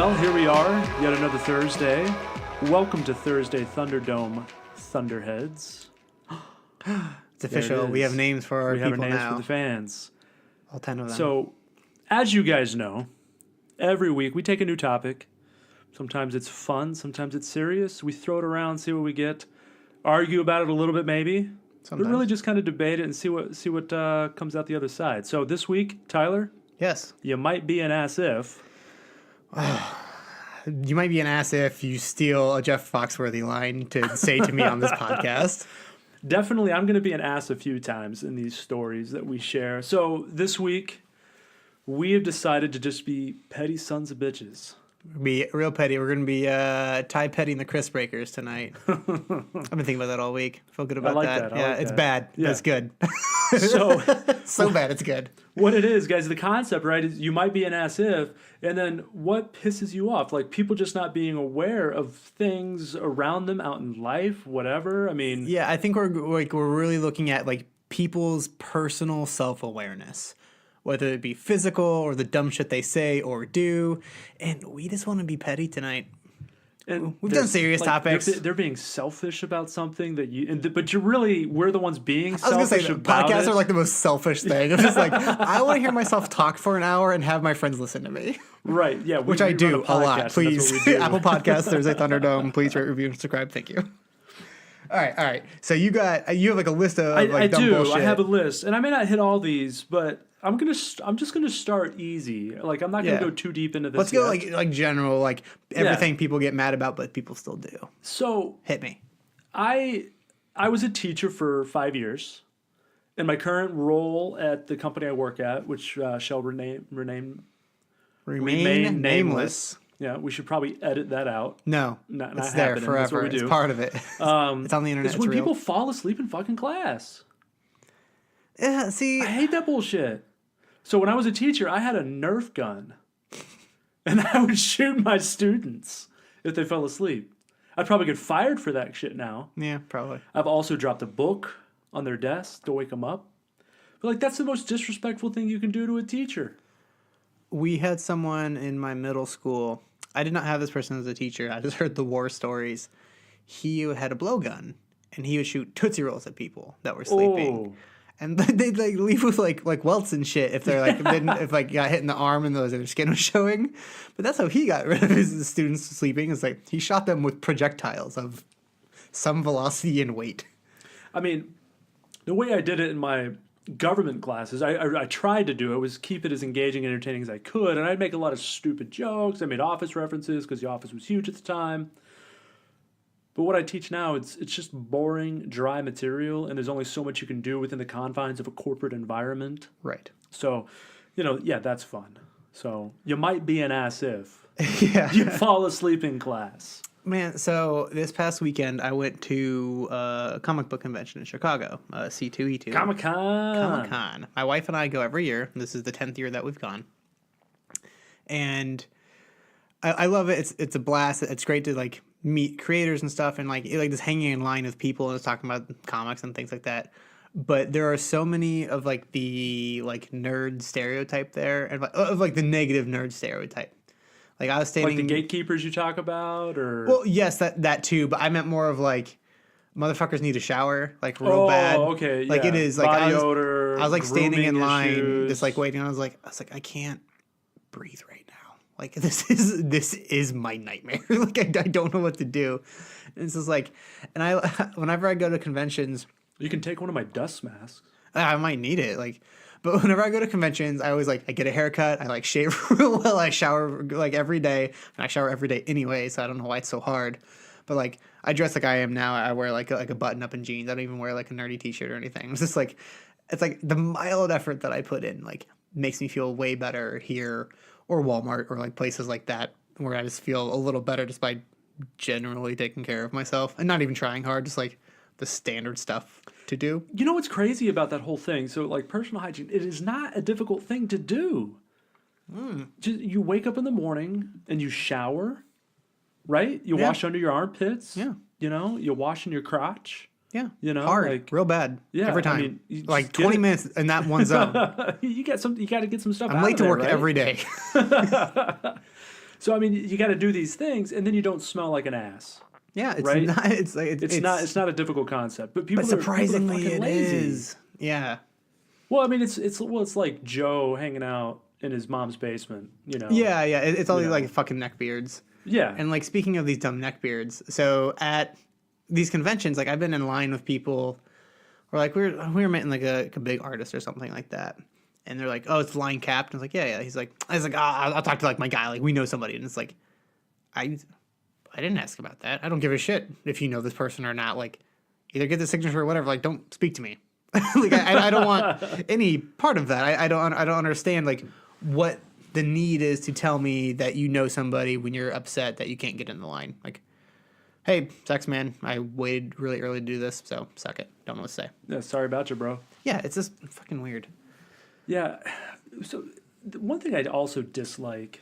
Well, here we are, yet another Thursday. Welcome to Thursday Thunderdome Thunderheads. It's official. We have names for our people now. We have names for the fans. All 10 of them. So, as you guys know, every week we take a new topic. Sometimes it's fun, sometimes it's serious. We throw it around, see what we get, argue about it a little bit maybe. Sometimes. But really just kind of debate it and see what comes out the other side. So this week, Tyler? Yes. You might be an ass if... You might be an ass if you steal a Jeff Foxworthy line to say to me on this podcast. Definitely, I'm going to be an ass a few times in these stories that we share. So this week, we have decided to just be petty sons of bitches. Be real petty. We're going to be Ty petting the Chris Breakers tonight. I've been thinking about that all week. I feel good about that. Yeah, it's bad. Yeah. It's good. So bad, it's good. What it is, guys, the concept, right, is you might be an ass if, and then what pisses you off? Like, people just not being aware of things around them out in life, whatever. I mean... Yeah, I think we're really looking at, like, people's personal self-awareness. Whether it be physical or the dumb shit they say or do. And we just want to be petty tonight. And we've done serious topics. They're being selfish about something but we're the ones being selfish. I was going to say, podcasts are like the most selfish thing. I'm just like, I want to hear myself talk for an hour and have my friends listen to me. Right, yeah. Which I do a lot. Please, Apple Podcasts, Thursday Thunderdome, please rate, review, and subscribe. Thank you. All right. So you have like a list of dumb bullshit. I have a list. And I may not hit all these, but... I'm just gonna start easy. Like, I'm not gonna go too deep into this. Let's go like general, like everything people get mad about, but people still do. So hit me. I was a teacher for 5 years. In my current role at the company I work at, which shall remain nameless. Yeah, we should probably edit that out. No, it's there forever. That's what we do. It's part of it. It's on the internet. It's when people fall asleep in fucking class. Yeah, see, I hate that bullshit. So when I was a teacher, I had a Nerf gun, and I would shoot my students if they fell asleep. I'd probably get fired for that shit now. Yeah, probably. I've also dropped a book on their desk to wake them up. But like, that's the most disrespectful thing you can do to a teacher. We had someone in my middle school. I did not have this person as a teacher. I just heard the war stories. He had a blowgun, and he would shoot Tootsie Rolls at people that were sleeping. Oh. And they'd like leave with like welts and shit if they're like if like got hit in the arm and their skin was showing. But that's how he got rid of his students sleeping. It's like he shot them with projectiles of some velocity and weight. I mean, the way I did it in my government classes, I tried to do it was keep it as engaging and entertaining as I could, and I'd make a lot of stupid jokes. I made Office references because the Office was huge at the time. But what I teach now, it's just boring, dry material, and there's only so much you can do within the confines of a corporate environment. Right. So, that's fun. So you might be an ass if you fall asleep in class. Man, so this past weekend, I went to a comic book convention in Chicago, C2E2. Comic-Con. My wife and I go every year. This is the 10th year that we've gone. And I love it. It's a blast. It's great to, like, meet creators and stuff and like just hanging in line with people and just talking about comics and things like that. But there are so many of like the like nerd stereotype there and of like the negative nerd stereotype. Like I was standing like the gatekeepers you talk about, or well, yes, that too. But I meant more of like motherfuckers need a shower, like real bad. Okay, like yeah. It is like body odor. I was like standing in line, issues. just like waiting. I was like I can't breathe right now. Like, this is my nightmare. Like, I don't know what to do. And it's just like, and whenever I go to conventions... You can take one of my dust masks. I might need it. Like, but whenever I go to conventions, I always, like, I get a haircut. I, like, shave real well. I shower, like, every day. And I shower every day anyway, so I don't know why it's so hard. But, like, I dress like I am now. I wear, like a button-up and jeans. I don't even wear, like, a nerdy t-shirt or anything. It's just, like, it's, like, the mild effort that I put in, like, makes me feel way better here or Walmart or like places like that where I just feel a little better just by generally taking care of myself and not even trying hard, just like the standard stuff to do. You know what's crazy about that whole thing? So like personal hygiene, it is not a difficult thing to do. Just, you wake up in the morning and you shower, right? You wash under your armpits. Yeah. You wash in your crotch. Yeah. Hard, like, real bad. Yeah, every time. Like 20 minutes in that one zone. You got to get some stuff. I'm late to work every day. So I mean, you got to do these things, and then you don't smell like an ass. Yeah, it's Right? not. It's like It's not a difficult concept, but people But surprisingly, people are it fucking lazy. is. Yeah. Well, I mean, it's like Joe hanging out in his mom's basement. Yeah, yeah. It's all You these know. like fucking neckbeards. Yeah. And like speaking of these dumb neckbeards, so at these conventions, like I've been in line with people, or like we were meeting like a big artist or something like that, and they're like, "Oh, it's line capped." And I was like, "Yeah, yeah." I was like, I'll talk to like my guy, like we know somebody," and it's like, I didn't ask about that. I don't give a shit if you know this person or not. Like, either get the signature or whatever. Like, don't speak to me. Like, I don't want any part of that. I don't understand like what the need is to tell me that you know somebody when you're upset that you can't get in the line. Like, hey, sex man, I waited really early to do this, so suck it. Don't know what to say. Yeah, sorry about you, bro. Yeah, it's just fucking weird. Yeah. So one thing I also dislike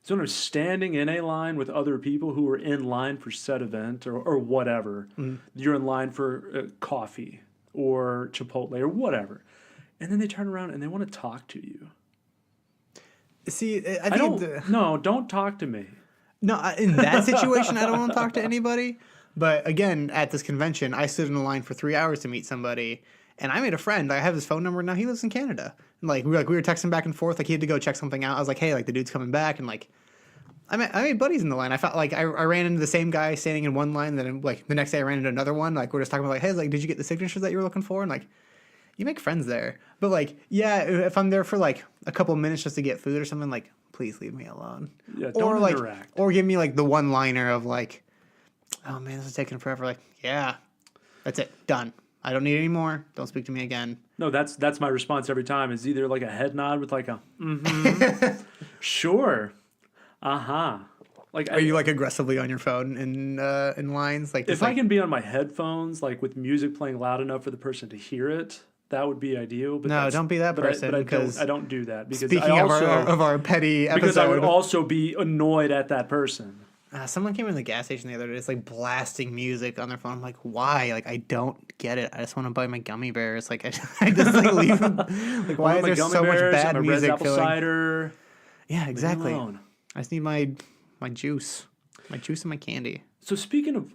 is when I'm standing in a line with other people who are in line for said event or whatever. You're in line for coffee or Chipotle or whatever. And then they turn around and they want to talk to you. See, I don't. think No, don't talk to me. no, in that situation, I don't want to talk to anybody. But again, at this convention, I stood in a line for 3 hours to meet somebody, and I made a friend. I have his phone number now. He lives in Canada. And we were texting back and forth. Like he had to go check something out. I was like, hey, like the dude's coming back, and like I made buddies in the line. I felt like I ran into the same guy standing in one line. Then like the next day, I ran into another one. Like we're just talking about like, hey, like did you get the signatures that you were looking for? And like you make friends there. But like yeah, if I'm there for like a couple minutes just to get food or something, like please leave me alone. Yeah, don't or interact. like or give me like the one liner of like, oh man, this is taking forever. Like yeah, that's it, done. I don't need any more. Don't speak to me again. No, that's my response every time. Is either like a head nod with like a sure, Like Are you like aggressively on your phone in lines? Like if I can be on my headphones, like with music playing loud enough for the person to hear it, that would be ideal. But no, don't be that person. But I don't do that because speaking I also, of our petty episode, because I would also be annoyed at that person. Someone came in the gas station the other day, just like blasting music on their phone. I'm like, why? Like, I don't get it. I just want to buy my gummy bears. Like, I just like leave them. Like, why is there so much bad music? Apple cider. Yeah, exactly. Alone. I just need my juice, and my candy. So speaking of,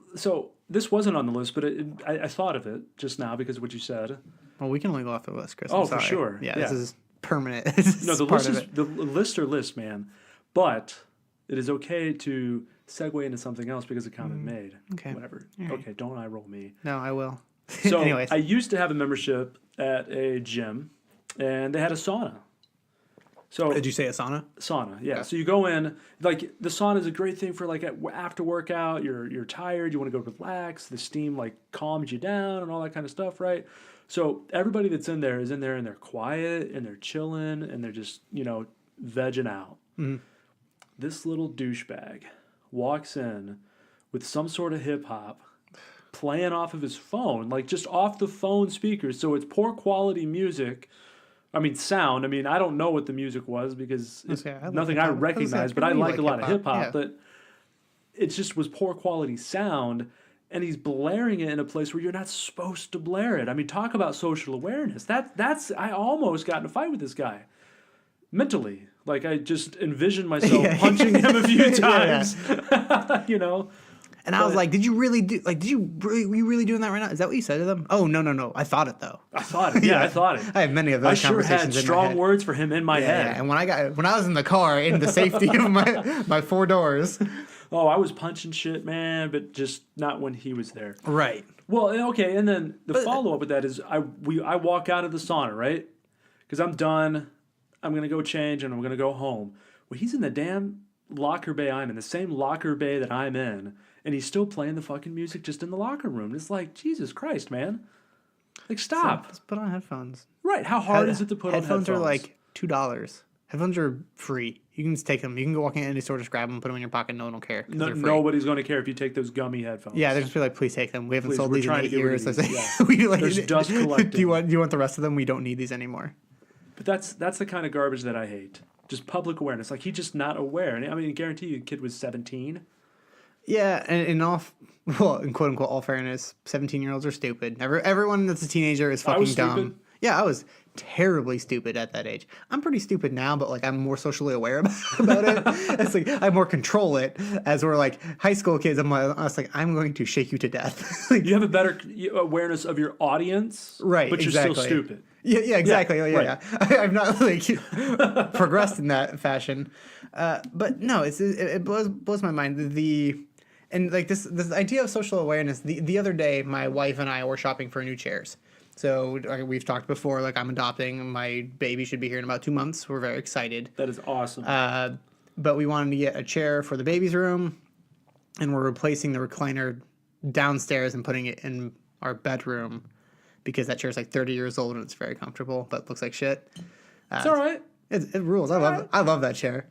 this wasn't on the list, but I thought of it just now because of what you said. Well, we can only go off the list, Chris. Oh, I'm for sorry. sure. Yeah, Yeah. this is permanent. No, the list is the lists are lists, man. But it is okay to segue into something else because a comment made. Okay. Whatever. Right. Okay, don't eye roll me. No, I will. So Anyways. I used to have a membership at a gym, and they had a sauna. So Did you say a sauna? sauna, yeah. Okay. So you go in, like the sauna is a great thing for like after workout. You're tired, you want to go relax. The steam like calms you down and all that kind of stuff, right? So everybody that's in there is in there and they're quiet and they're chilling and they're just vegging out. Mm-hmm. This little douchebag walks in with some sort of hip hop playing off of his phone, like just off the phone speakers. So it's poor quality music. I mean, sound. I mean, I don't know what the music was because it's nothing I recognize, but I like a lot of hip hop. But it just was poor quality sound, and he's blaring it in a place where you're not supposed to blare it. I mean, talk about social awareness. That's I almost got in a fight with this guy mentally. Like I just envisioned myself punching him a few times. And I was like, "Did you really do? Like, were you really doing that right now? Is that what you said to them?" Oh no! I thought it though. I thought it. Yeah, I thought it. I have many of those. I sure had strong words for him in my head. Yeah, and when I was in the car in the safety of my four doors. Oh, I was punching shit, man, but just not when he was there. Right. Well, okay, and then the follow up with that is I walk out of the sauna, right? Because I'm done. I'm gonna go change and I'm gonna go home. Well, he's in the damn locker bay I'm in, the same locker bay that I'm in, and he's still playing the fucking music just in the locker room. It's like, Jesus Christ, man. Like, stop. So, just put on headphones. Right. How hard is it to put on headphones? Headphones are like $2. Headphones are free. You can just take them. You can go walk in any store, just grab them, put them in your pocket. No one will care. Nobody's going to care if you take those gummy headphones. Yeah, they're just be like, please take them. We haven't sold these in 8 years. There's dust collecting. Do you want the rest of them? We don't need these anymore. But that's the kind of garbage that I hate. Just public awareness. Like, he's just not aware. And I mean, I guarantee you, the kid was 17. Yeah, and in quote unquote all fairness, 17-year-olds are stupid. Everyone that's a teenager is fucking dumb. Stupid. Yeah, I was terribly stupid at that age. I'm pretty stupid now, but like I'm more socially aware about it. It's like I more control it. As we're like high school kids, I was like, I'm going to shake you to death. Like, You have a better awareness of your audience, right, but you're exactly. still stupid. Yeah, exactly. Yeah, right. yeah. I've not like progressed in that fashion, but no, it blows my mind. And like this idea of social awareness. The other day, my wife and I were shopping for new chairs. So we've talked before. Like I'm adopting. My baby should be here in about 2 months. We're very excited. That is awesome. But we wanted to get a chair for the baby's room, and we're replacing the recliner downstairs and putting it in our bedroom because that chair's like 30 years old and it's very comfortable, but looks like shit. It's all right. It rules. I love that chair.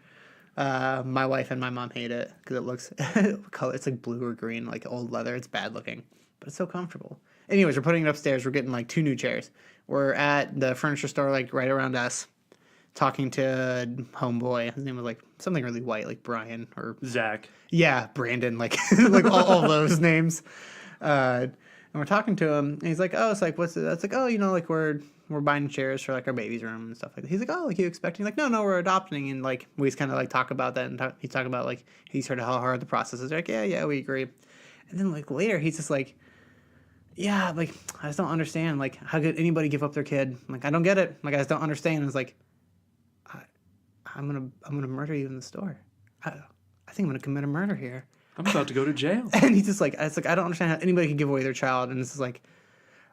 My wife and my mom hate it because it looks color. It's like blue or green, like old leather. It's bad looking, but it's so comfortable. Anyways, we're putting it upstairs. We're getting like 2 new chairs. We're at the furniture store, like right around us, talking to homeboy. His name was like something really white, like Brian or Zach. yeah, Brandon, like like all those names. And we're talking to him, and he's like, "Oh, it's like what's it?" That's like, "Oh, you know, like we're buying chairs for like our baby's room and stuff like that." He's like, "Oh, like you expecting?" Like, no, we're adopting, and like we just kind of like talk about that, and he's talking about like he's heard how hard the process is. Like, yeah, we agree. And then like later, he's just like, "Yeah, like I just don't understand. Like, how could anybody give up their kid? Like, I don't get it. Like, I just don't understand." And it's like, I'm gonna murder you in the store. I think I'm gonna commit a murder here. I'm about to go to jail. And he's just like, it's like I don't understand how anybody can give away their child. And this is like,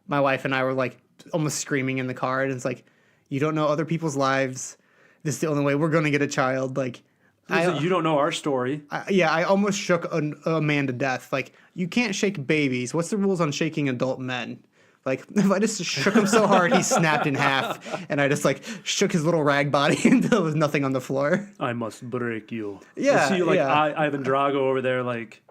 my wife and I were like almost screaming in the car. And it's like, you don't know other people's lives. This is the only way we're gonna get a child. Like, You don't know our story. I almost shook a man to death. Like, you can't shake babies. What's the rules on shaking adult men? Like, if I just shook him so hard, he snapped in half, and I just like shook his little rag body until there was nothing on the floor. I must break you. Yeah, I see you like yeah. Ivan Drago over there, like.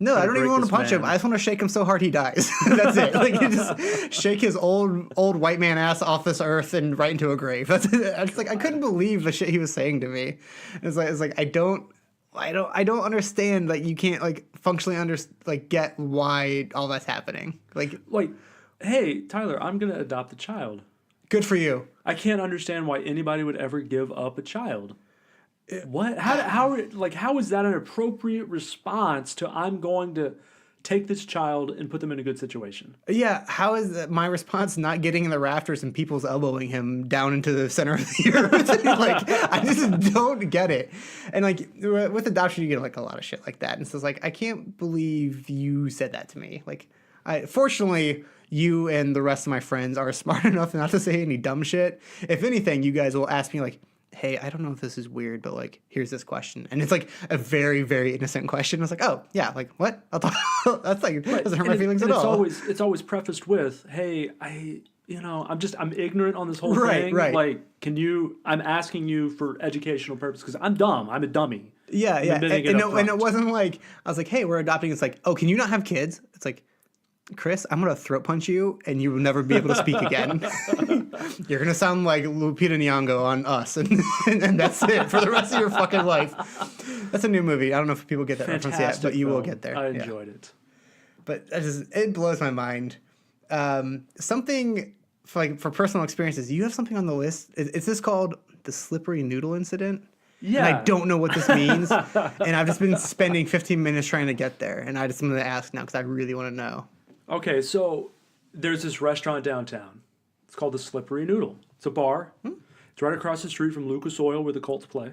No, I don't even break want to this punch him. man. I just want to shake him so hard he dies. That's it. Like, you just shake his old white man ass off this earth and right into a grave. That's it. I just like I couldn't believe the shit he was saying to me. It's like I don't understand. Like, you can't like functionally get why all that's happening. Like, Hey, Tyler, I'm gonna adopt a child. good for you. I can't understand why anybody would ever give up a child. What? How is that an appropriate response to I'm going to take this child and put them in a good situation? Yeah, how is my response not getting in the rafters and people's elbowing him down into the center of the earth? Like, I just don't get it. And like with adoption, you get like a lot of shit like that. And so it's like, I can't believe you said that to me. Like, fortunately, you and the rest of my friends are smart enough not to say any dumb shit. If anything, you guys will ask me like, hey, I don't know if this is weird, but like, here's this question. And it's like a very, very innocent question. I was like, oh, yeah, like, what? I'll talk. That's like, doesn't hurt my feelings at all. It's always prefaced with, hey, I'm ignorant on this whole Right, thing. right. Like, I'm asking you for educational purpose because I'm dumb. I'm a dummy. Yeah. And it wasn't like, I was like, hey, we're adopting. It's like, oh, can you not have kids? It's like, Chris, I'm going to throat punch you and you will never be able to speak again. You're going to sound like Lupita Nyong'o on Us, and that's it for the rest of your fucking life. That's a new movie. I don't know if people get that reference yet, but you will get there. I enjoyed it. But it blows my mind. Something for personal experiences, you have something on the list. Is this called the slippery noodle incident? Yeah. And I don't know what this means. And I've just been spending 15 minutes trying to get there. And I just want to ask now because I really want to know. Okay, so there's this restaurant downtown. It's called the Slippery Noodle. It's a bar. It's right across the street from Lucas Oil where the Colts play.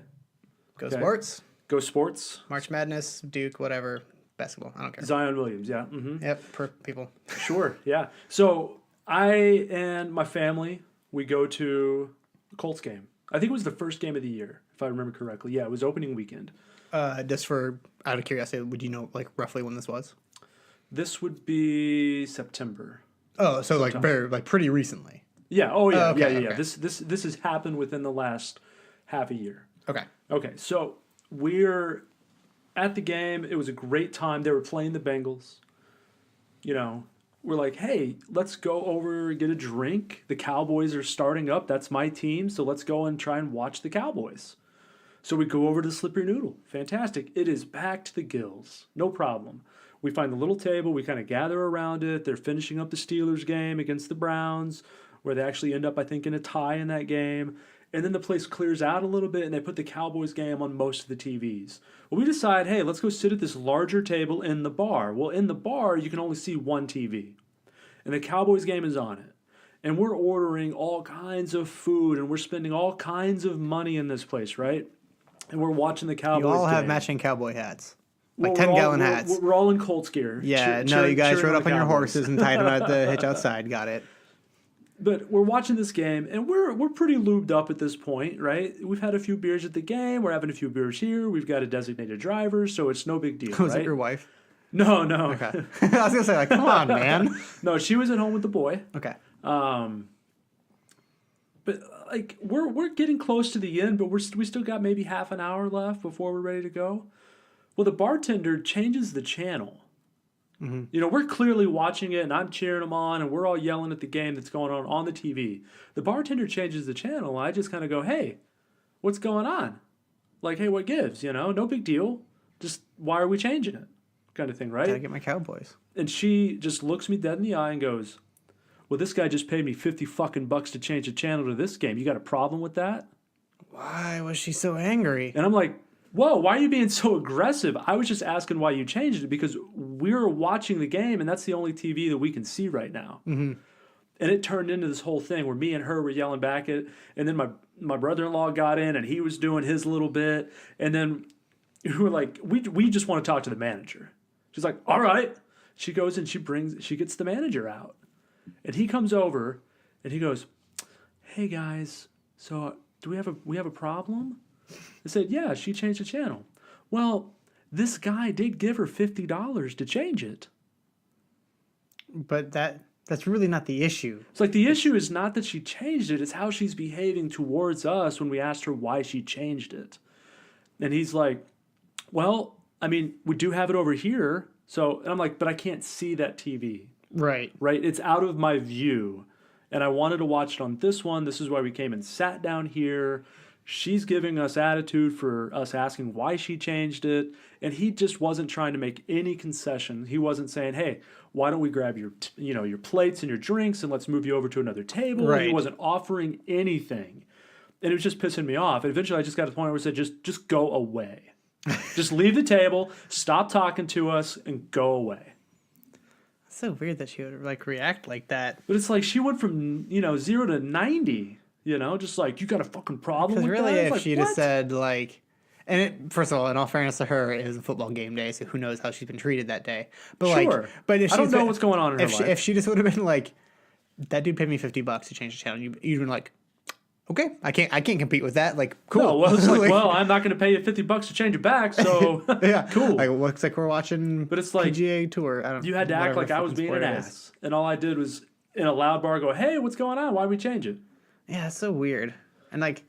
Go Sports. Go Sports. March Madness, Duke, whatever. Basketball. I don't care. Zion Williams, yeah. Mm-hmm. Yep, per people. Sure, yeah. So I and my family, we go to the Colts game. I think it was the first game of the year, if I remember correctly. Yeah, it was opening weekend. Just for out of curiosity, would you know like roughly when this was? This would be September. Oh, so like pretty recently. Yeah. Oh yeah. Okay, yeah. okay. This has happened within the last half a year. Okay. Okay. So we're at the game. It was a great time. They were playing the Bengals. You know, we're like, hey, let's go over get a drink. The Cowboys are starting up. That's my team. So let's go and try and watch the Cowboys. So we go over to the Slippery Noodle. Fantastic. It is packed to the gills. No problem. We find the little table. We kind of gather around it. They're finishing up the Steelers game against the Browns. where they actually end up, I think, in a tie in that game. And then the place clears out a little bit and they put the Cowboys game on most of the TVs. Well, we decide, hey, let's go sit at this larger table in the bar. Well, in the bar, you can only see one TV. And the Cowboys game is on it. And we're ordering all kinds of food and we're spending all kinds of money in this place, right? And we're watching the Cowboys You all have game. matching cowboy hats. Like Well, 10-gallon hats. We're all in Colts gear. Yeah, cheer- you guys cheering rode up the on your Cowboys. horses and tied them at the hitch outside. Got it. But we're watching this game, and we're pretty lubed up at this point, right? We've had a few beers at the game. We're having a few beers here. We've got a designated driver, so it's no big deal, Was right? it your wife? No. Okay. I was going to say, like, come on, man. No, she was at home with the boy. Okay. But like we're getting close to the end, but we still got maybe half an hour left before we're ready to go. Well, the bartender changes the channel. Mm-hmm. You know, we're clearly watching it, and I'm cheering them on, and we're all yelling at the game that's going on the TV. The bartender changes the channel, and I just kind of go, hey, what's going on? Like, hey, what gives? You know, no big deal. Just why are we changing it? Kind of thing, right? Gotta get my Cowboys. And she just looks me dead in the eye and goes, well, this guy just paid me $50 to change the channel to this game. You got a problem with that? Why was she so angry? And I'm like, whoa, why are you being so aggressive? I was just asking why you changed it because we're watching the game and that's the only TV that we can see right now. Mm-hmm. And it turned into this whole thing where me and her were yelling back at, and then my brother-in-law got in and he was doing his little bit. And then we were like, we just want to talk to the manager. She's like, all right. She goes and she gets the manager out. And he comes over and he goes, hey guys, so we have a problem? I said, yeah, she changed the channel. Well, this guy did give her $50 to change it. But that's really not the issue. It's like the issue is not that she changed it, it's how she's behaving towards us when we asked her why she changed it. And he's like, well, I mean, we do have it over here. So, and I'm like, but I can't see that TV. Right. Right? It's out of my view. And I wanted to watch it on this one. This is why we came and sat down here. She's giving us attitude for us asking why she changed it. And he just wasn't trying to make any concession. He wasn't saying, hey, why don't we grab your plates and your drinks and let's move you over to another table. Right. He wasn't offering anything. And it was just pissing me off. And eventually I just got to the point where I said, just go away. Just leave the table, stop talking to us, and go away. It's so weird that she would like react like that. But it's like she went from, 0 to 90, just like, you got a fucking problem Because with really, that? It's if like, she'd what? have said like, and first of all, in all fairness to her, it was a football game day, so who knows how she's been treated that day. But Sure. but if I don't she's know been- what's going on in her life. If she just would have been like, that dude paid me $50 to change the channel, you'd been like, okay, I can't compete with that. Like, cool. No, well, it's like, well, I'm not going to pay you $50 to change it back, so yeah, cool. Like, looks like we're watching. But it's like, PGA Tour. I don't. you had to act whatever like I was fucking being an sport it is. ass. And all I did was, in a loud bar, go, hey, what's going on? Why we change it? Yeah, it's so weird. And like,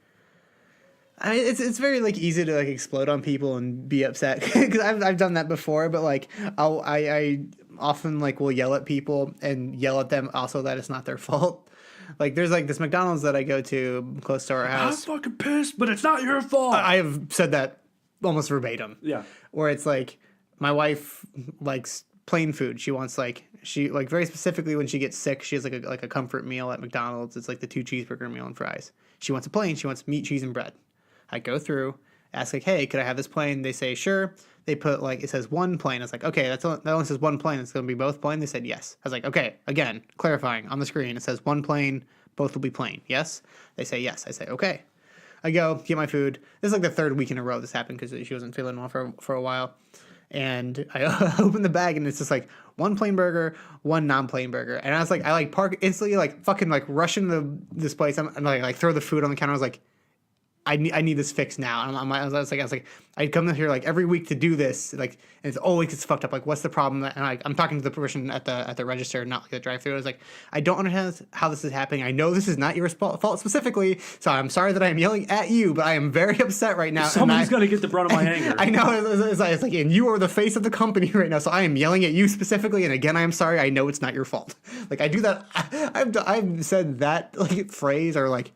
I mean, it's very like easy to like explode on people and be upset because I've done that before. But like, I often like will yell at people and yell at them also that it's not their fault. Like, there's like this McDonald's that I go to close to our I'm house. fucking pissed, but it's not your fault. I have said that almost verbatim. Yeah. Where it's like my wife likes plain food. She wants like very specifically when she gets sick, she has like a comfort meal at McDonald's. It's like the 2 cheeseburger meal and fries. She wants a plain. She wants meat, cheese, and bread. I go through, ask like, hey, could I have this plain? They say sure. They put like, it says one plain. I was like, okay, that only says one plain. It's gonna be both plain. They said yes. I was like, okay, again, clarifying on the screen. It says one plain, both will be plain. Yes. They say yes. I say okay. I go get my food. This is like the 3rd week in a row this happened because she wasn't feeling well for a while. And I open the bag and it's just like one plain burger, one non-plain burger. And I was like, I like park instantly, like fucking like rush into this place and like throw the food on the counter. I was like, I need this fixed now. And I was like, I'd come in here like every week to do this, like, and it's always gets fucked up. Like, what's the problem? And I'm talking to the person at the register, not like the drive-through. I was like, I don't understand how this is happening. I know this is not your fault specifically, so I'm sorry that I am yelling at you, but I am very upset right now. Somebody's going to get the brunt of my anger. I know. It's like, and you are the face of the company right now, so I am yelling at you specifically. And again, I am sorry. I know it's not your fault. Like, I do that. I've said that like phrase or like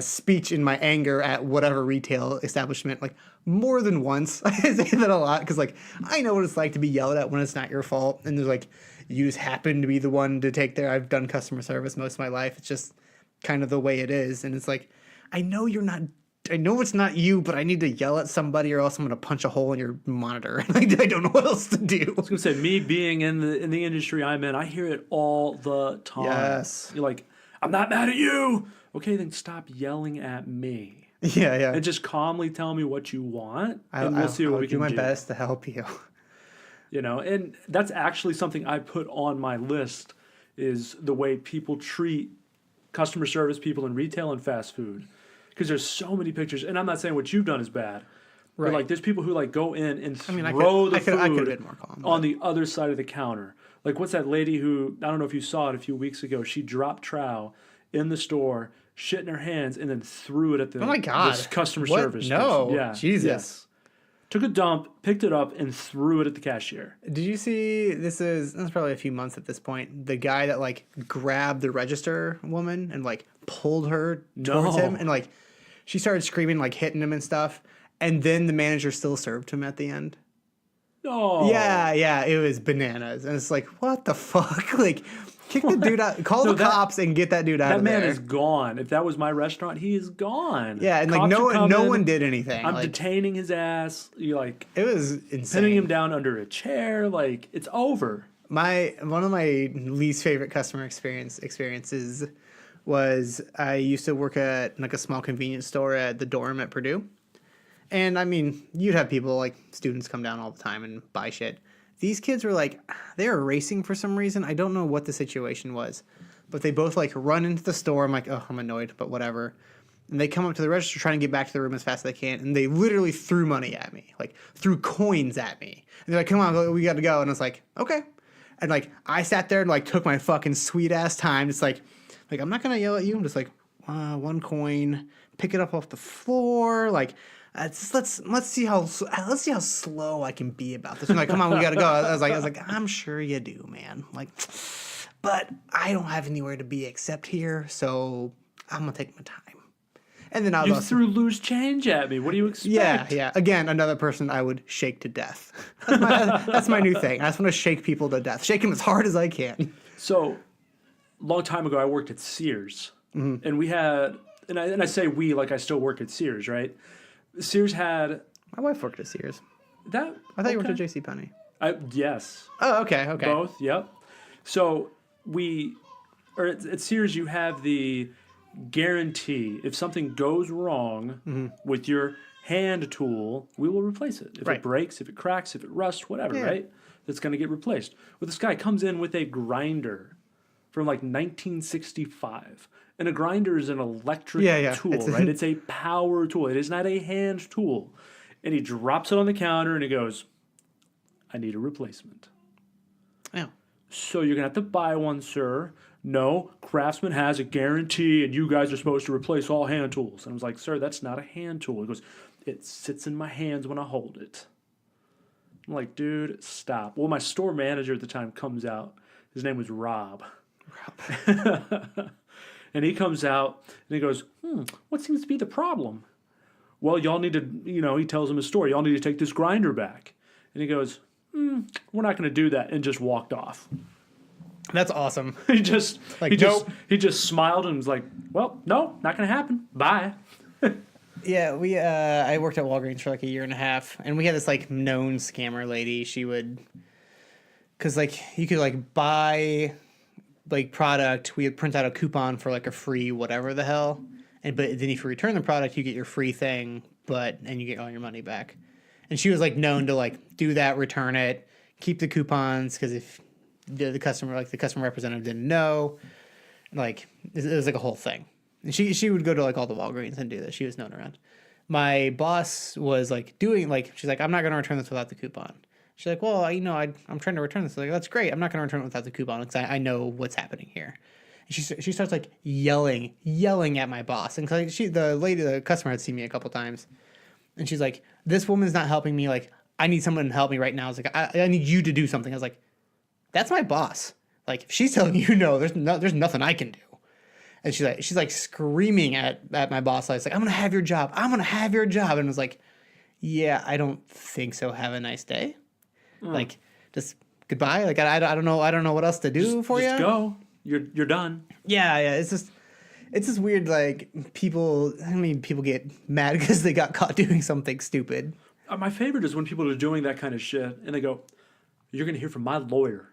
speech in my anger at whatever retail establishment like more than once. I say that a lot because like I know what it's like to be yelled at when it's not your fault, and there's like you just happen to be the one to take there. I've done customer service most of my life. It's just kind of the way it is. And it's like, I know it's not you, but I need to yell at somebody or else I'm going to punch a hole in your monitor. I don't know what else to do. I was going to say, me being in the industry I'm in, I hear it all the time. Yes. You're like, I'm not mad at you. Okay, then stop yelling at me. Yeah. And just calmly tell me what you want, and we'll see what we can do. I'll do my best to help you. And that's actually something I put on my list is the way people treat customer service people in retail and fast food. Because there's so many pictures, and I'm not saying what you've done is bad, but like there's people who like go in and throw the food on the other side of the counter. Like what's that lady who, I don't know if you saw it a few weeks ago, she dropped trow in the store, shit in her hands, and then threw it at the, this customer service. No, person. Yeah, Jesus. Yes. Took a dump, picked it up, and threw it at the cashier. Did you see, that's probably a few months at this point, the guy that like grabbed the register woman and like pulled her towards him, and like she started screaming, like hitting him and stuff, and then the manager still served him at the end? No. Yeah, it was bananas. And it's like, what the fuck? Like, kick the dude out, call the cops and get that dude out of there. That man is gone. If that was my restaurant, he is gone. Yeah, and like no one did anything. I'm detaining his ass. You like it was insane. Pinning him down under a chair. Like it's over. One of my least favorite customer experiences was I used to work at like a small convenience store at the dorm at Purdue. And I mean, you'd have people like students come down all the time and buy shit. These kids were like, they were racing for some reason. I don't know what the situation was, but they both like run into the store. I'm like, oh, I'm annoyed, but whatever. And they come up to the register trying to get back to the room as fast as they can. And they literally threw money at me, like threw coins at me. And they're like, come on, we got to go. And I was like, okay. And like, I sat there and like took my fucking sweet ass time. It's like I'm not going to yell at you. I'm just like, one coin, pick it up off the floor. Like, let's see how slow I can be about this. I'm like, come on, we gotta go. I was like, I'm sure you do, man. Like, but I don't have anywhere to be except here, so I'm gonna take my time. And then you threw loose change at me. What do you expect? Yeah. Again, another person I would shake to death. That's my new thing. I just want to shake people to death. Shake them as hard as I can. So, long time ago, I worked at Sears, and we had, and I say we like I still work at Sears, right? Sears had... My wife worked at Sears. I thought you worked at JCPenney. Yes. Oh, okay. Both, yep. So at Sears, you have the guarantee. If something goes wrong with your hand tool, we will replace it. If it breaks, if it cracks, if it rusts, whatever, right? That's going to get replaced. Well, this guy comes in with a grinder from like 1965. And a grinder is an electric tool, right? It's a power tool. It is not a hand tool. And he drops it on the counter and he goes, I need a replacement. Yeah. So you're going to have to buy one, sir. No, Craftsman has a guarantee and you guys are supposed to replace all hand tools. And I was like, sir, that's not a hand tool. He goes, it sits in my hands when I hold it. I'm like, dude, stop. Well, my store manager at the time comes out. His name was Rob. And he comes out and he goes, what seems to be the problem? Well, y'all need to, he tells him his story. Y'all need to take this grinder back. And he goes, we're not going to do that, and just walked off. That's awesome. He just smiled and was like, well, no, not going to happen. Bye. Yeah, I worked at Walgreens for like a year and a half, and we had this like known scammer lady. She would, because like you could like buy like product, we would print out a coupon for like a free whatever the hell, but then if you return the product, you get your free thing, and you get all your money back. And she was like known to like do that, return it, keep the coupons, because if the customer representative didn't know, like it was like a whole thing. And she would go to like all the Walgreens and do this. She was known around. My boss was like doing like, she's like, I'm not going to return this without the coupon. She's like, well, I'm trying to return this. Like, that's great. I'm not going to return it without the coupon because I know what's happening here. And she starts like yelling at my boss. And the customer had seen me a couple times. And she's like, this woman's not helping me. Like, I need someone to help me right now. I was like, I need you to do something. I was like, that's my boss. Like, if she's telling you no, there's nothing I can do. And she's like screaming at my boss. I was like, I'm going to have your job. I'm going to have your job. And I was like, yeah, I don't think so. Have a nice day. Like, just goodbye. Like I don't know what else to do for you. Just go. You're done. Yeah. It's just weird. Like people get mad because they got caught doing something stupid. My favorite is when people are doing that kind of shit and they go, "You're gonna hear from my lawyer."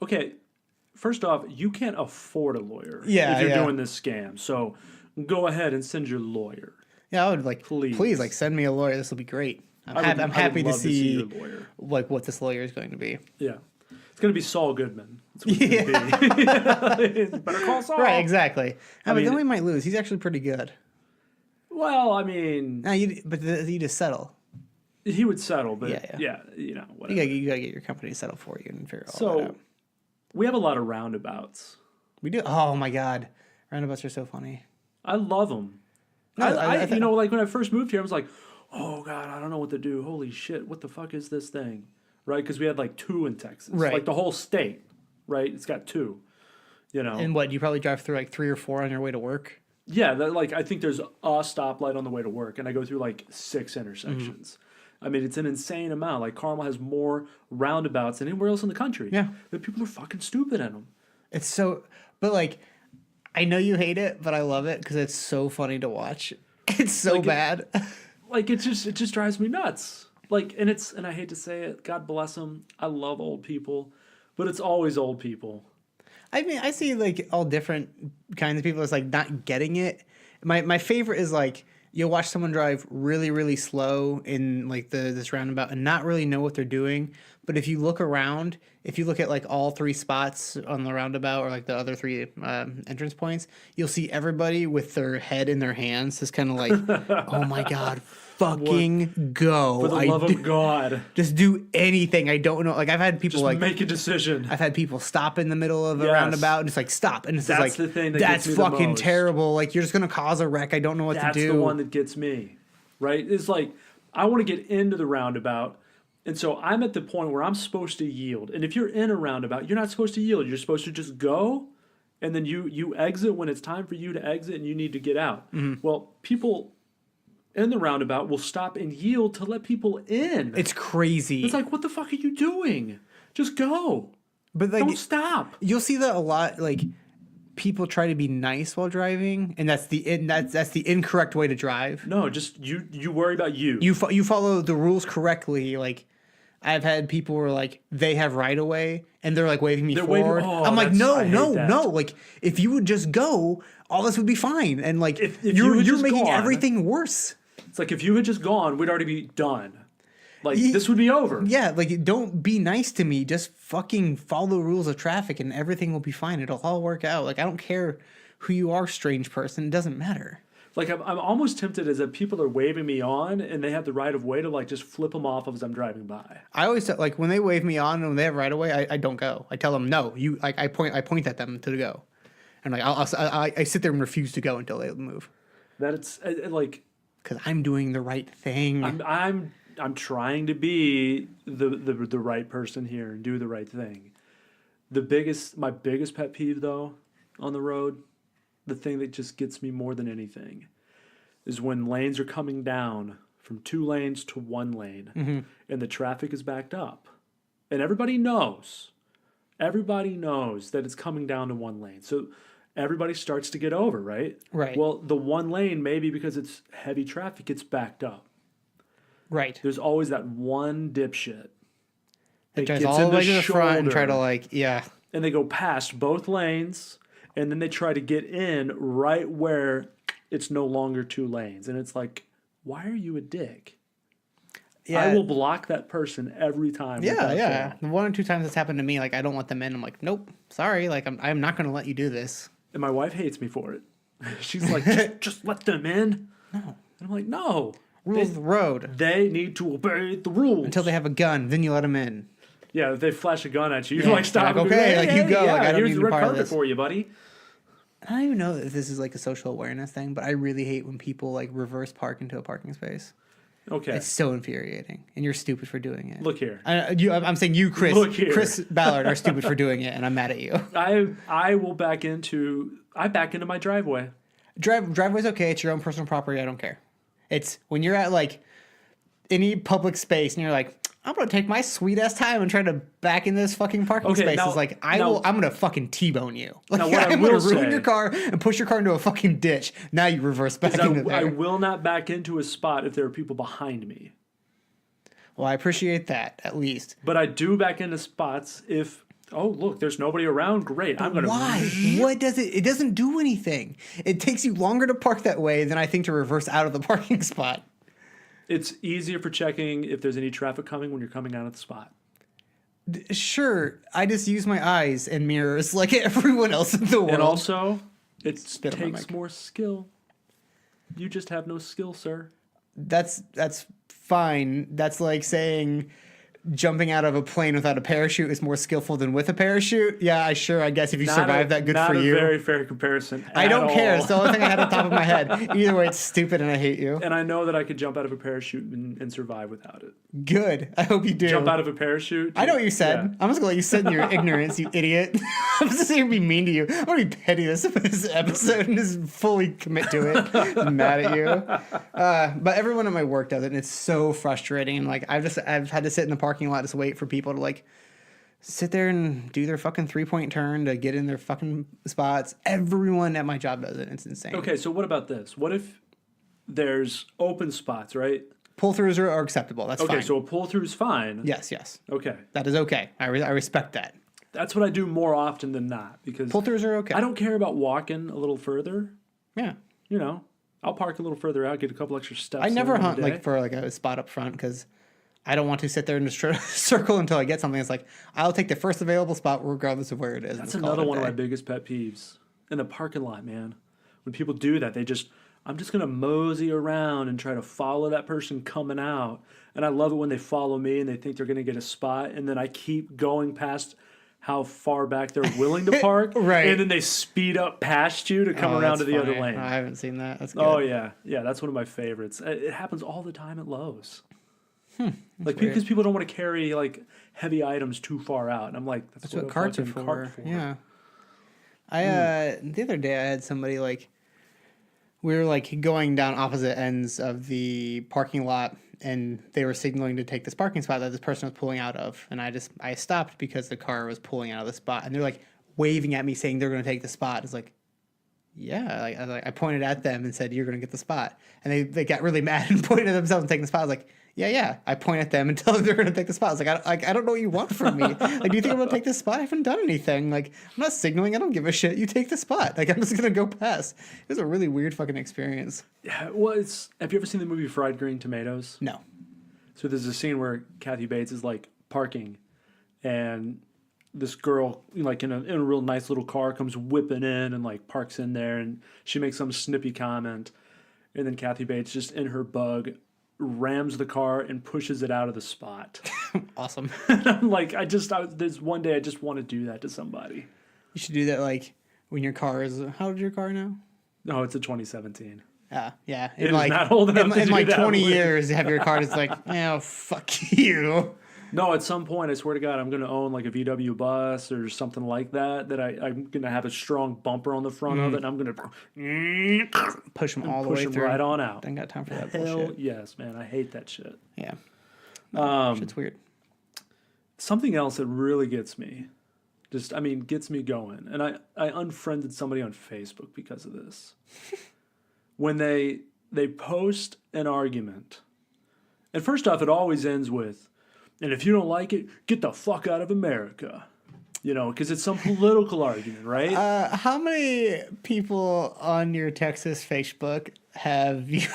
Okay, first off, you can't afford a lawyer if you're doing this scam. So go ahead and send your lawyer. Yeah, I would like please like send me a lawyer. This will be great. I'm happy to see your lawyer. Like what this lawyer is going to be. Yeah. It's going to be Saul Goodman. That's what it's going to be. Better call Saul. Right, exactly. I mean, then we might lose. He's actually pretty good. Well, I mean... No, you just settle. He would settle, but yeah, whatever. You gotta get your company to settle for you and figure all that out. We have a lot of roundabouts. We do. Oh, my God. Roundabouts are so funny. I love them. No, like when I first moved here, I was like, oh, God, I don't know what to do. Holy shit, what the fuck is this thing? Right? Because we had like 2 in Texas. Right. Like the whole state, right? It's got 2, And what, you probably drive through like 3 or 4 on your way to work? Yeah, I think there's a stoplight on the way to work, and I go through like 6 intersections. I mean, it's an insane amount. Like Carmel has more roundabouts than anywhere else in the country. Yeah. But people are fucking stupid in them. It's so... But like, I know you hate it, but I love it because it's so funny to watch. It's so bad. It just drives me nuts. Like, and I hate to say it, God bless them. I love old people, but it's always old people. I mean, I see like all different kinds of people. It's like not getting it. My favorite is like you'll watch someone drive really, really slow in like this roundabout and not really know what they're doing. But if you look around, if you look at like all 3 spots on the roundabout or like the other 3 entrance points, you'll see everybody with their head in their hands, just kind of like, oh my God, fucking go. For the love of God. Just do anything. I don't know. Like I've had people just make a decision. I've had people stop in the middle of a roundabout and it's like, stop. And it's that's like, the thing that's fucking terrible. Like you're just going to cause a wreck. I don't know what to do. That's the one that gets me, right? It's like, I want to get into the roundabout. And so I'm at the point where I'm supposed to yield. And if you're in a roundabout, you're not supposed to yield. You're supposed to just go, and then you exit when it's time for you to exit and you need to get out. Mm-hmm. Well, people in the roundabout will stop and yield to let people in. It's crazy. It's like, what the fuck are you doing? Just go. But like, don't stop. You'll see that a lot. Like people try to be nice while driving, and that's the incorrect way to drive. No, just you worry about you. You follow the rules correctly. Like I've had people who are like they have right of way and they're like waving me forward. I'm like no. Like if you would just go, all this would be fine. And like if you're making everything worse. It's like if you had just gone, we'd already be done. Like this would be over. Yeah, like don't be nice to me. Just fucking follow the rules of traffic and everything will be fine. It'll all work out. Like I don't care who you are, strange person. It doesn't matter. Like I'm almost tempted as if people are waving me on and they have the right of way to like just flip them off as I'm driving by. I always like when they wave me on and when they have right of way, I don't go. I tell them no. You like I point at them to go, and like I sit there and refuse to go until they move. That it's like because I'm doing the right thing. I'm trying to be the right person here and do the right thing. My biggest pet peeve though on the road, the thing that just gets me more than anything, is when lanes are coming down from 2 lanes to 1 lane, and the traffic is backed up, and everybody knows that it's coming down to 1 lane, so everybody starts to get over, right? Right. Well, the 1 lane, maybe because it's heavy traffic, gets backed up. Right. There's always that one dipshit that drives all the way to the front and try to and they go past both lanes, and then they try to get in right where it's no longer 2 lanes. And it's like, why are you a dick? Yeah. I will block that person every time. Yeah. 1 or 2 times it's happened to me. Like, I don't let them in. I'm like, nope, sorry. Like, I'm not going to let you do this. And my wife hates me for it. She's like, just let them in. No. And I'm like, no. Rules of the road. They need to obey the rules. Until they have a gun, then you let them in. Yeah, if they flash a gun at you, you're like, stop. Like, okay, like you go. Yeah, like, I don't here's need the to be red part of carpet this. for you, buddy. I don't even know if this is like a social awareness thing, but I really hate when people like reverse park into a parking space. Okay. It's so infuriating, and you're stupid for doing it. Look here. I'm saying you, Chris. Look here. Chris Ballard, are stupid for doing it, and I'm mad at you. I back into my driveway. Driveway's okay. It's your own personal property. I don't care. It's when you're at like any public space and you're like, I'm gonna take my sweet ass time and try to back in this fucking parking Okay, space. now- It's like now- I'm gonna fucking T-bone you. Like, Now, what I I'm will gonna ruin say- your car and push your car into a fucking ditch. Now you reverse back into there. I will not back into a spot if there are people behind me. Well, I appreciate that at least. But I do back into spots if, oh, look, there's nobody around. Great. I'm going to. Why? What does it? It doesn't do anything. It takes you longer to park that way than I think to reverse out of the parking spot. It's easier for checking if there's any traffic coming when you're coming out of the spot. Sure, I just use my eyes and mirrors like everyone else in the world. And also, it Spit on my takes mic. more skill. You just have no skill, sir. That's fine. That's like saying jumping out of a plane without a parachute is more skillful than with a parachute. Yeah, I guess if you survive that, good for you. Not a very fair comparison. I don't at care. all. It's the only thing I had on top of my head. Either way, it's stupid and I hate you. And I know that I could jump out of a parachute and survive without it. Good. I hope you do. Jump out of a parachute. I know what you said. Yeah. I'm just gonna let you sit in your ignorance, you idiot. I'm just gonna be mean to you. I'm gonna be petty this episode and just fully commit to it. I'm mad at you. But everyone at my work does it, and it's so frustrating. And like I've had to sit in the parking lot just wait for people to like sit there and do their fucking 3-point turn to get in their fucking spots. Everyone at my job does it. It's insane. Okay, so what about this? What if there's open spots, right? Pull-throughs are acceptable. That's fine. Okay, so a pull-through is fine. Yes. Okay. That is okay. I respect that. That's what I do more often than not because Pull-throughs are okay. I don't care about walking a little further. Yeah. You know, I'll park a little further out, get a couple extra steps. I never in hunt the day. like for like a spot up front because I don't want to sit there and just try to circle until I get something. It's like I'll take the first available spot regardless of where it is. That's and call it another a one of day. my biggest pet peeves in the parking lot, man. When people do that, I'm just gonna mosey around and try to follow that person coming out. And I love it when they follow me and they think they're gonna get a spot, and then I keep going past how far back they're willing to park, Right. And then they speed up past you to come Oh, around to that's the other funny. lane. I haven't seen that. That's good. Oh yeah, that's one of my favorites. It happens all the time at Lowe's. Like because people don't want to carry like heavy items too far out, and I'm like, that's That's what what a carts are fucking for. cart for. Yeah. The other day I had somebody like we were like going down opposite ends of the parking lot and they were signaling to take this parking spot that this person was pulling out of, and I stopped because the car was pulling out of the spot, and they're like waving at me saying they're going to take the spot. It's like, yeah, I pointed at them and said you're going to get the spot, and they got really mad and pointed at themselves and taking the spot. I was like, yeah. I point at them and tell them they're going to take the spot. I was like, I don't know what you want from me. Like, do you think I'm going to take this spot? I haven't done anything. Like, I'm not signaling. I don't give a shit. You take the spot. Like, I'm just going to go past. It was a really weird fucking experience. Yeah, well, have you ever seen the movie Fried Green Tomatoes? No. So there's a scene where Kathy Bates is like parking, and this girl, like in a real nice little car, comes whipping in and like parks in there, and she makes some snippy comment, and then Kathy Bates just in her bug rams the car and pushes it out of the spot. Awesome. And I'm like, there's one day I just want to do that to somebody. You should do that like when your car is. How old is your car now? No, it's a 2017. Yeah. It is not old enough to in do like that 20 with. years, have your car just like, oh, fuck you. No, at some point, I swear to God, I'm going to own like a VW bus or something like that. I'm going to have a strong bumper on the front of it, and I'm going to Push them all the push way them through. right on out. I ain't got time for that Hell bullshit. yes, man. I hate that shit. Yeah. Shit's weird. Something else that really gets me, gets me going. And I unfriended somebody on Facebook because of this. When they post an argument, and first off, it always ends with, and if you don't like it, get the fuck out of America. You know, because it's some political argument, right? How many people on your Texas Facebook have you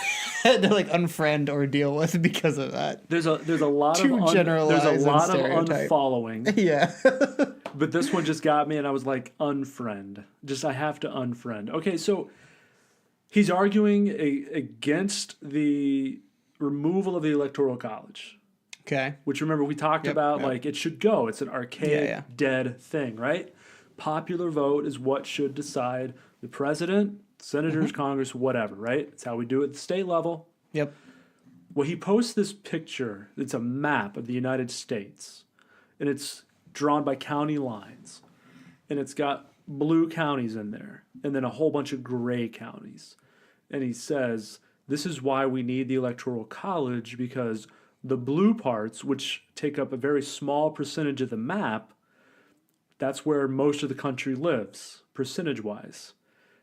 had to like unfriend or deal with because of that? There's a lot Too of generalized there's a and lot of stereotype. unfollowing, Yeah. but this one just got me, and I was like, unfriend. I have to unfriend. Okay, so he's arguing against the removal of the Electoral College. Okay. Which, remember, we talked about, yep. like, it should go. It's an archaic, Yeah. dead thing, right? Popular vote is what should decide the president, senators, Congress, whatever, right? It's how we do it at the state level. Yep. Well, he posts this picture. It's a map of the United States, and it's drawn by county lines, and it's got blue counties in there, and then a whole bunch of gray counties. And he says, this is why we need the Electoral College, because The blue parts, which take up a very small percentage of the map, that's where most of the country lives, percentage-wise.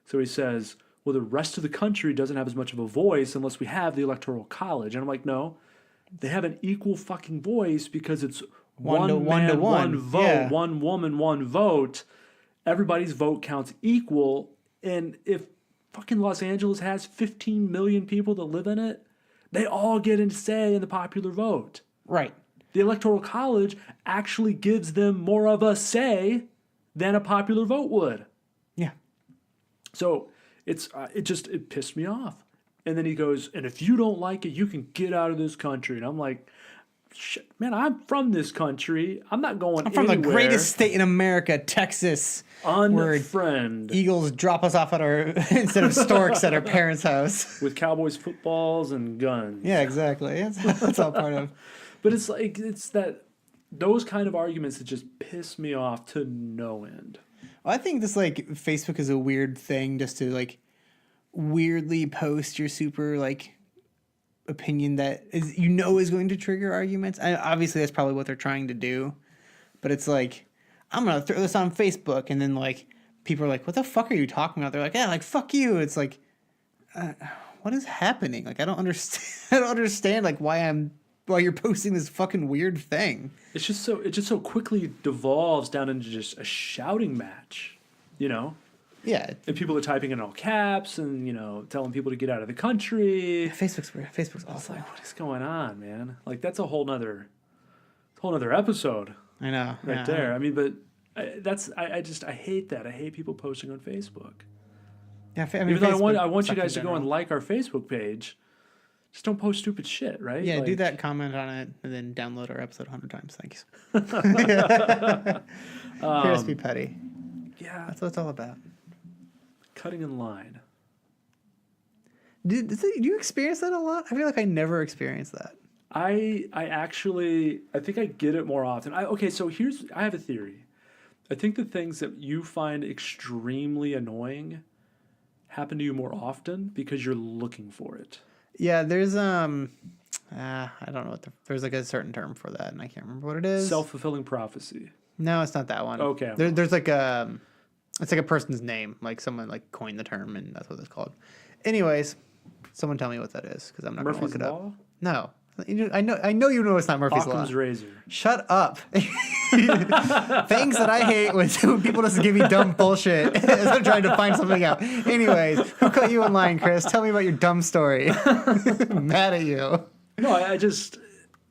So he says, well, the rest of the country doesn't have as much of a voice unless we have the Electoral College. And I'm like, no, they have an equal fucking voice because it's one man, one vote, yeah. one woman, one vote. Everybody's vote counts equal. And if fucking Los Angeles has 15 million people that live in it, they all get a say in the popular vote. Right. The Electoral College actually gives them more of a say than a popular vote would. Yeah. So it pissed me off. And then he goes, and if you don't like it, you can get out of this country. And I'm like, shit, man, I'm from this country. I'm not going I'm from anywhere. the greatest state in America, Texas. Unfriend. Eagles drop us off at our instead of storks at our parents' house. With Cowboys footballs and guns. Yeah, exactly. That's all part of. But it's those kind of arguments that just piss me off to no end. Well, I think this like Facebook is a weird thing just to like weirdly post your super like opinion that is is going to trigger arguments. Obviously that's probably what they're trying to do, but it's like I'm gonna throw this on Facebook, and then like people are like, "What the fuck are you talking about?" They're like, "Yeah, like fuck you." It's like, what is happening? Like I don't understand. I don't understand like why you're posting this fucking weird thing. It just so quickly devolves down into just a shouting match, you know? Yeah. And people are typing in all caps and, telling people to get out of the country. Facebook's awful. It's like, what is going on, man? Like, that's a whole nother episode. I know. Right there. I mean, but I hate that. I hate people posting on Facebook. Yeah, I mean, even though I want you guys to go and like our Facebook page. Just don't post stupid shit, right? Yeah, do that, comment on it, and then download our episode 100 times. Thanks. Hear us be petty. Yeah. That's what it's all about. Cutting in line. Do you experience that a lot? I feel like I never experienced that. I think I get it more often. So I have a theory. I think the things that you find extremely annoying happen to you more often because you're looking for it. Yeah, there's I don't know what there's like a certain term for that, and I can't remember what it is. Self-fulfilling prophecy. No, it's not that one. Okay. There's like it's like a person's name, like someone like coined the term, and that's what it's called. Anyways, someone tell me what that is because I'm not going to look it up. No. I know you know it's not Murphy's Law. Occam's razor. Shut up. Things that I hate when people just give me dumb bullshit as I'm trying to find something out. Anyways, who cut you in line, Chris? Tell me about your dumb story. I'm mad at you. No,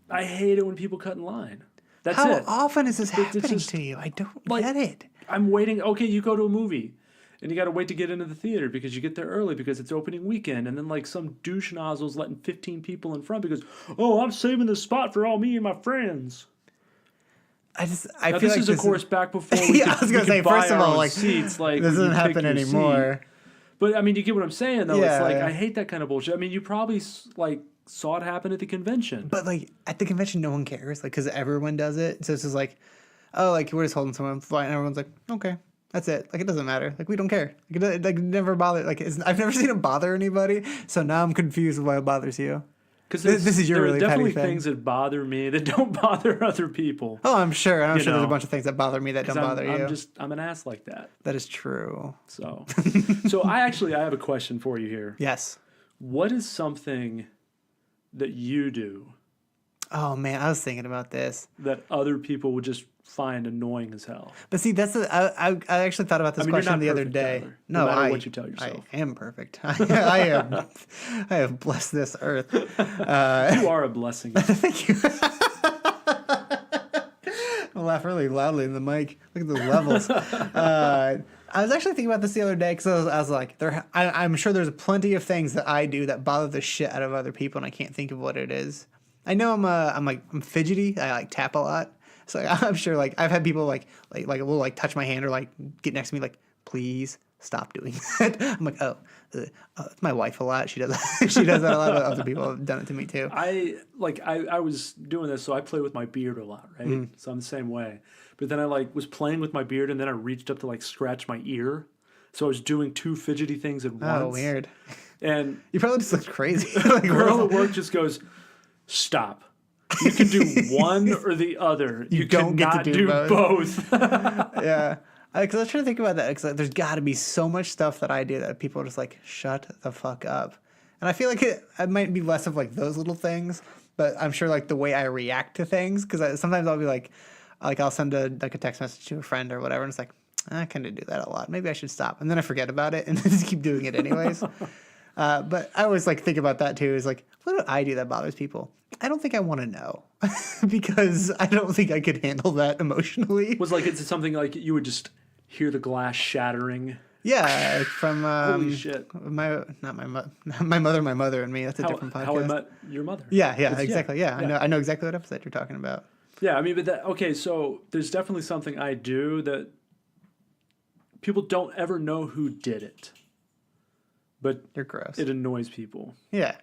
I hate it when people cut in line. That's How it. often is this happening to you? I don't get it. I'm waiting. Okay, you go to a movie. And you got to wait to get into the theater because you get there early because it's opening weekend. And then like some douche nozzle's letting 15 people in front because, I'm saving this spot for all me and my friends. I feel this like is, of course, back before we yeah, I was going to say, first of all, like, seats. Like, this doesn't happen anymore. Seat. But, I mean, you get what I'm saying, though. Yeah. It's like, I hate that kind of bullshit. I mean, you probably, like, saw it happen at the convention. But, like, at the convention, no one cares, like, because everyone does it. So it's just like, like, we're just holding someone flight, and everyone's like, okay. That's it. Like, it doesn't matter. Like, we don't care. Like, never bother. Like, I've never seen it bother anybody. So now I'm confused with why it bothers you. Because this is your really petty thing. There are definitely things that bother me that don't bother other people. Oh, I'm sure. I'm sure there's a bunch of things that bother me that don't bother you. I'm an ass like that. That is true. So I have a question for you here. Yes. What is something that you do? Oh man, I was thinking about this. That other people would just find annoying as hell. But see, I actually thought about this question the other day. Tyler, no matter what you tell yourself. I am perfect. I have blessed this earth. You are a blessing. Thank you. I laugh really loudly in the mic. Look at the levels. I was actually thinking about this the other day because I was like, I'm sure there's plenty of things that I do that bother the shit out of other people, and I can't think of what it is. I know I'm fidgety. I like tap a lot. So I'm sure like I've had people like will like touch my hand or like get next to me like, please stop doing that. I'm like, it's my wife a lot. She does she does that a lot. But other people have done it to me too. I was doing this, so I play with my beard a lot, right? Mm. So I'm the same way. But then I was playing with my beard, and then I reached up to scratch my ear. So I was doing two fidgety things at once. Oh, weird. And you probably just looked crazy. Girl at work just goes, stop. You can do one or the other. You don't get to cannot do both. Yeah. Because I was trying to think about that. Because there's got to be so much stuff that I do that people are just like, shut the fuck up. And I feel like it might be less of like those little things, but I'm sure like the way I react to things. Because sometimes I'll be like I'll send a text message to a friend or whatever, and it's like, I kind of do that a lot. Maybe I should stop. And then I forget about it and then just keep doing it anyways. But I always like think about that too. Is like, what do I do that bothers people? I don't think I want to know because I don't think I could handle that emotionally. Was like it's something like you would just hear the glass shattering. Yeah, like from Holy shit! my mother and me. That's a different podcast. How I Met Your Mother. Yeah, exactly. Yeah. I know exactly what episode you're talking about. Yeah, I mean, but okay. So there's definitely something I do that people don't ever know who did it, but You're gross. it annoys people. Yeah.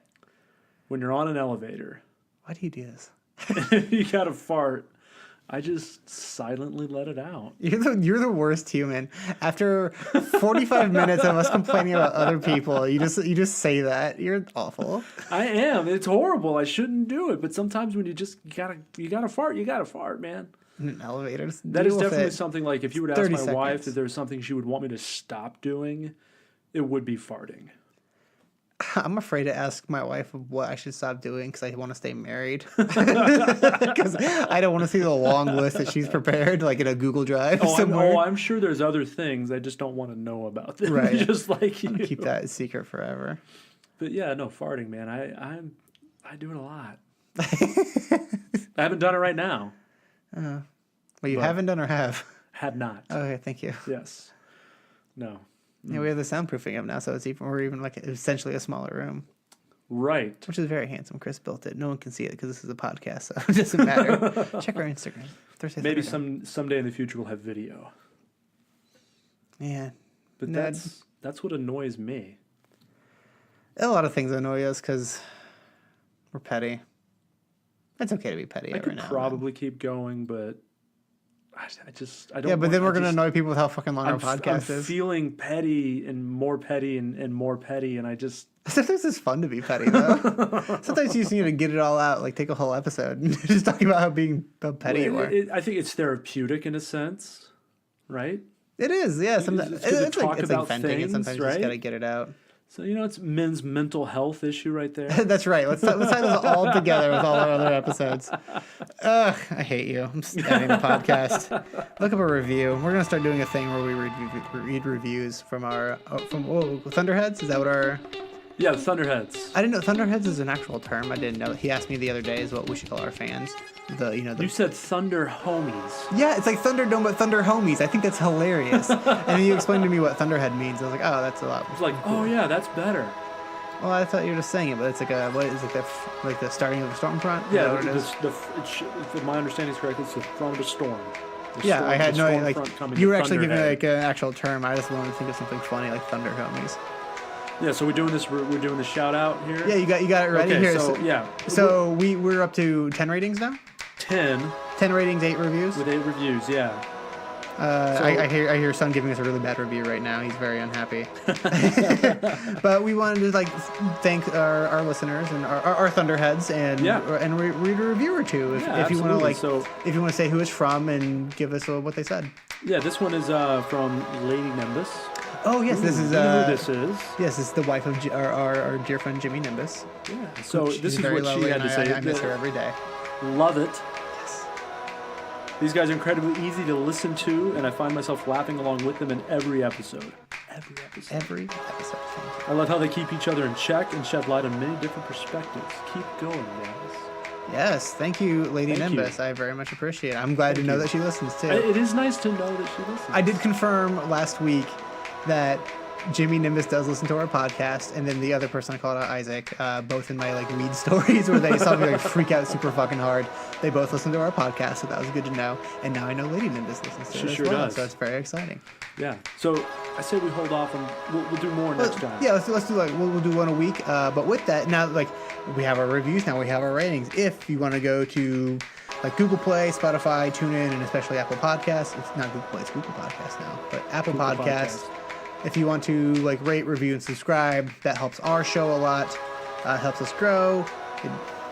When you're on an elevator, Why do you do this? you gotta fart. I just silently let it out. You're the worst human. After 45 minutes of us complaining about other people, you just say that. You're awful. I am. It's horrible. I shouldn't do it. But sometimes when you gotta fart, man. In an elevator. That is definitely something like if you would ask 30 my wife seconds. if there was something she would want me to stop doing, it would be farting. I'm afraid to ask my wife what I should stop doing because I want to stay married. Because I don't want to see the long list that she's prepared, like in a Google Drive somewhere. I'm sure there's other things. I just don't want to know about them. Right. Just like you. Keep that a secret forever. But yeah, no, farting, man. I do it a lot. I haven't done it right now. Well, you haven't done or have? Have not. Okay, thank you. Yes. No. Yeah, we have the soundproofing up now, so we're even like essentially a smaller room. Right. Which is very handsome. Chris built it. No one can see it because this is a podcast, so it doesn't matter. Check our Instagram. Thursday. Maybe someday in the future we'll have video. Yeah. But that's what annoys me. A lot of things annoy us because we're petty. It's okay to be petty. I could probably keep going, but I don't. Yeah, but then we're gonna annoy people with how fucking long our podcast I'm is. feeling petty and more petty and more petty, and I just. Sometimes it's fun to be petty, though. Sometimes you just need to get it all out, like take a whole episode and just talk about how petty you are. I think it's therapeutic in a sense, right? It is, yeah. Sometimes it's like about venting, things, and sometimes you right? just gotta get it out. So it's men's mental health issue right there. That's right. Let's tie those all together with all our other episodes. Ugh, I hate you. I'm just ending the podcast. Look up a review. We're gonna start doing a thing where we read reviews from Thunderheads. Is that what our? Yeah, Thunderheads. I didn't know Thunderheads is an actual term. I didn't know. He asked me the other day is what we should call our fans. You said Thunder Homies. Yeah, it's like Thunderdome, but Thunder Homies. I think that's hilarious. And then you explained to me what Thunderhead means. I was like, oh, that's a lot. It's like, oh yeah, that's better. Well, I thought you were just saying it, but it's like the starting of a storm front. Yeah, if my understanding is correct, it's the front of a storm. Yeah, I had no idea. Like you were actually giving Thunderhead. like an actual term. I just wanted to think of something funny like Thunder Homies. Yeah, so we're doing the shout out here. Yeah, you got it ready okay, here. So yeah, so we're up to 10 ratings now. 10 ratings, 8 reviews. with 8 reviews. Yeah. I hear Son giving us a really bad review right now. He's very unhappy. But we wanted to thank our listeners and our Thunderheads and read a review or two if you want to if you want to say who it's from and give us what they said. Yeah, this one is from Lady Nimbus. Oh yes, this is you know who this is. Yes, this is the wife of our dear friend Jimmy Nimbus. Yeah. So this is very what she lovely, had to say. I miss her every day. Love it. Yes. These guys are incredibly easy to listen to, and I find myself laughing along with them in every episode. Every episode. I love how they keep each other in check and shed light on many different perspectives. Keep going, guys. Yes, thank you, Lady Nimbus. I very much appreciate it. I'm glad to know that she listens too. It is nice to know that she listens. I did confirm last week that Jimmy Nimbus does listen to our podcast, and then the other person I called out, Isaac, both in my weed stories where they saw me freak out super fucking hard. They both listen to our podcast, so that was good to know. And now I know Lady Nimbus listens to it as well, does. so it's very exciting. Yeah. So I say we hold off and we'll do more next time. Yeah, let's do we'll do one a week. But with that, now we have our reviews, now we have our ratings. If you want to go to Google Play, Spotify, TuneIn, and especially Apple Podcasts. It's not Google Play, it's Google Podcasts now, but Apple Podcasts. If you want to rate, review, and subscribe, that helps our show a lot. Helps us grow.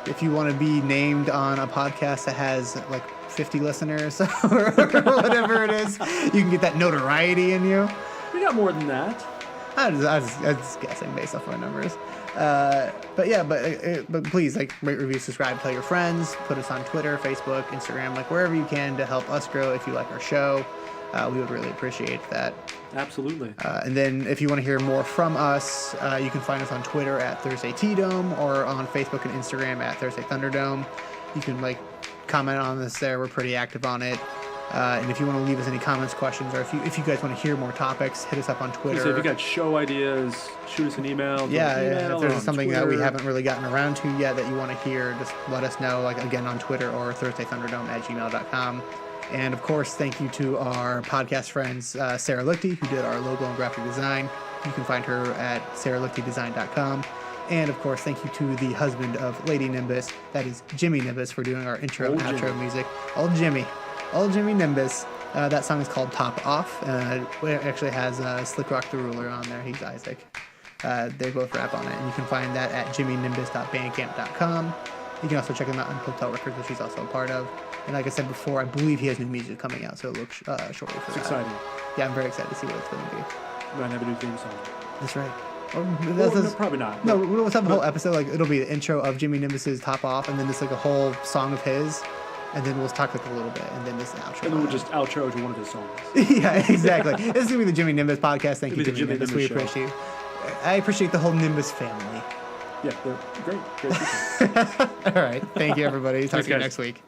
if you want to be named on a podcast that has like 50 listeners or whatever it is, you can get that notoriety in you. We got more than that. I was just guessing based off my numbers. But please, like, rate, review, subscribe, tell your friends, put us on Twitter, Facebook, Instagram, like wherever you can to help us grow. If you like our show, we would really appreciate that. Absolutely. And then if you want to hear more from us, you can find us on Twitter at Thursday T-Dome or on Facebook and Instagram at Thursday Thunderdome. You can like comment on this there. We're pretty active on it. And if you want to leave us any comments, questions, or if you guys want to hear more topics, hit us up on Twitter. So if you got show ideas, shoot us an email. Yeah, if there's something Twitter that we haven't really gotten around to yet that you want to hear, just let us know, like again on Twitter or ThursdayThunderdome@gmail.com. And of course, thank you to our podcast friends, Sarah Lichty, who did our logo and graphic design. You can find her at sarahlichtydesign.com. And of course, thank you to the husband of Lady Nimbus, that is Jimmy Nimbus, for doing our intro and outro music. Old Jimmy Nimbus. That song is called Top Off. It actually has Slick Rock the Ruler on there. He's Isaac. They both rap on it. And you can find that at jimmynimbus.bandcamp.com. You can also check him out on Hotel Records, which he's also a part of. And like I said before, I believe he has new music coming out, so look shortly for that. It's exciting. Yeah, I'm very excited to see what it's going to be. We might have a new theme song. That's right. No, probably not. No, we'll have a whole episode. Like it'll be the intro of Jimmy Nimbus's Top Off, and then just like a whole song of his, and then we'll talk like a little bit, and then this outro. And then we'll just outro to one of his songs. Yeah, exactly. This is gonna be the Jimmy Nimbus podcast. Thank you, It'll be Jimmy the Nimbus. Jimmy We Nimbus appreciate. I appreciate the whole Nimbus family. Yeah, they're great people. All right. Thank you, everybody. Talk to you guys. next week.